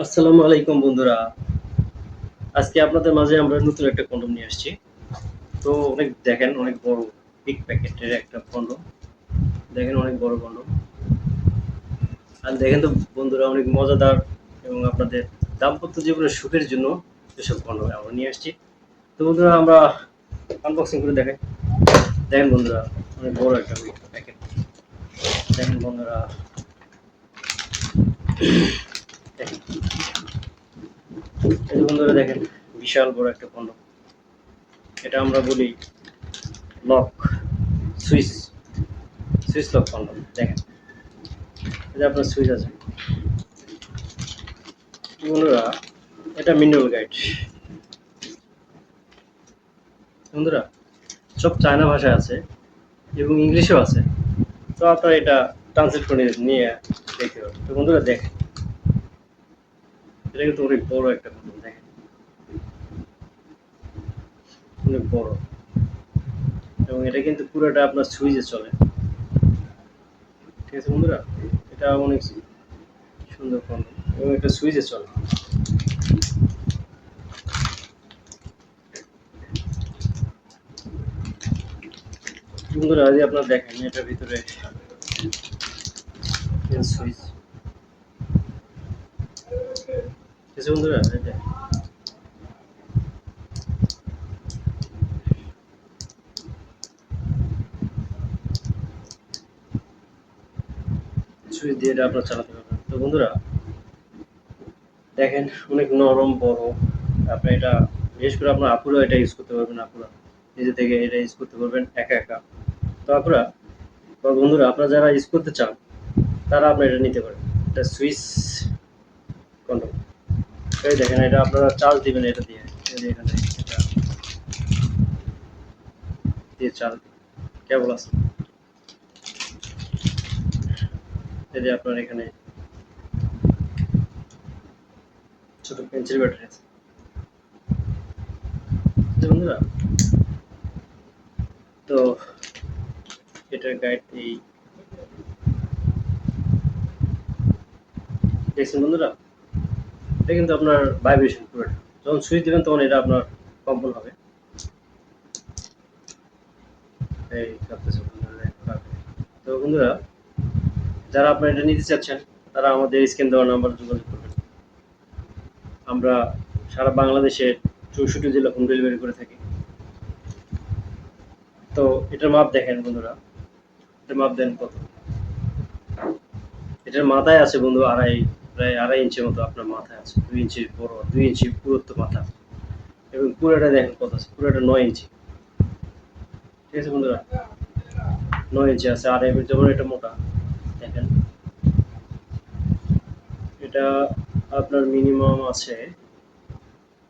আসসালামু আলাইকুম বন্ধুরা। আজকে আপনাদের মাঝে আমরা নতুন একটা কন্ডম নিয়ে আসছি। তো দেখেন অনেক বড় বিগ প্যাকেটের একটা কন্ডম। দেখেন অনেক বড় কন্ডম। আর দেখেন তো বন্ধুরা অনেক মজাদার এবং আপনাদের দাম্পত্য জীবনের সুখের জন্য এসব কন্ডম আমরা নিয়ে আসছি। তো বন্ধুরা আমরা আনবক্সিং করে দেখাই। দেখেন বন্ধুরা অনেক বড় একটা প্যাকেট। দেখেন বন্ধুরা দেখেন। এই যে বন্ধুরা দেখেন বিশাল বড় একটা কন্ডম। এটা আমরা বলি lock switch switch lock condom. দেখেন এই যে আপনার সুইচ আছে বন্ধুরা, এটা মিনারেল গাইড বন্ধুরা, সব চায়না ভাষায় আছে এবং ইংলিশেও আছে। তো আপনারা এটা ট্রান্সলেট করে নিয়ে দেখতে পাবেন। তো বন্ধুরা দেখেন এটা কিন্তু অনেক বড় একটা কন্ডম। দেখেন অনেক বড় এবং এটা কিন্তু পুরোটা আপনার সুইচে চলে। ঠিক আছে বন্ধুরা, এটা অনেক সুন্দর কন্ডম এবং এটা সুইচে চলে। বন্ধুরা যদি আপনারা দেখেন এটার ভিতরে সুইচ। ঠিক আছে বন্ধুরা, এটা সুইচ দিয়ে এটা আপনারা চালাতে পারবেন। তো বন্ধুরা দেখেন অনেক নরম বড়। আপনি এটা বিশেষ করে আপনার আপুরা এটা ইউজ করতে পারবেন। আপুরা নিজে থেকে এটা ইউজ করতে পারবেন একা একা। তো আপুরা বা বন্ধুরা আপনারা যারা ইউজ করতে চান তারা আপনারা এটা নিতে পারেন। এটা সুইচ কন্ডম। এই দেখেন এটা আপনারা চার্জ দিবেন এটা দিয়ে। এই যে এখানে এটা দিয়ে চার্জ কেবল আছে। এই যে আপনার এখানে ছোট পেন্সিল ব্যাটারি আছে। বন্ধুরা তো এটার গাইড এই দেখছেন বন্ধুরা, এটা কিন্তু আপনার ভাইব্রেশন পুরোটা। যখন সুইচ দিবেন তখন এটা আপনার কম্পন হবে। এই কাঁপতেছে বন্ধুরা। তো বন্ধুরা যারা আপনারা এটা নিতে চাচ্ছেন তারা আমাদের স্ক্রিন দেওয়া নাম্বার যোগাযোগ করবেন। আমরা সারা বাংলাদেশের 64 জেলা হোম ডেলিভারি করে থাকি। তো এটার মাপ দেখেন বন্ধুরা, এটার মাপ দেন কত। এটার মাথায় আছে বন্ধু প্রায় 2.5 ইঞ্চির মতো আপনার মাথায় আছে। 2 ইঞ্চির বড়, 2 ইঞ্চি পুরুত্ব মাথা এবং পুরোটা দেখেন কত আছে, পুরোটা 9 ইঞ্চি। ঠিক আছে বন্ধুরা, 9 ইঞ্চি আছে। আর এবার যেমন এটা মোটা দেখেন, এটা আপনার মিনিমাম আছে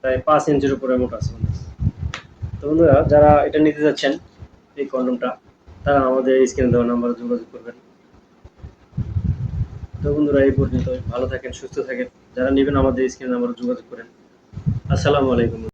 প্রায় 5 ইঞ্চির উপরে মোটা আছে। তো বন্ধুরা যারা এটা নিতে যাচ্ছেন এই কন্ডমটা তারা আমাদের স্ক্রিনে দেওয়া নাম্বারে যোগাযোগ করবেন। তো বন্ধুরা এই পর্যন্ত, ভালো থাকেন সুস্থ থাকেন। যারা নেবেন আমাদের স্ক্রিনে নাম্বারে যোগাযোগ করেন। আসসালামু আলাইকুম।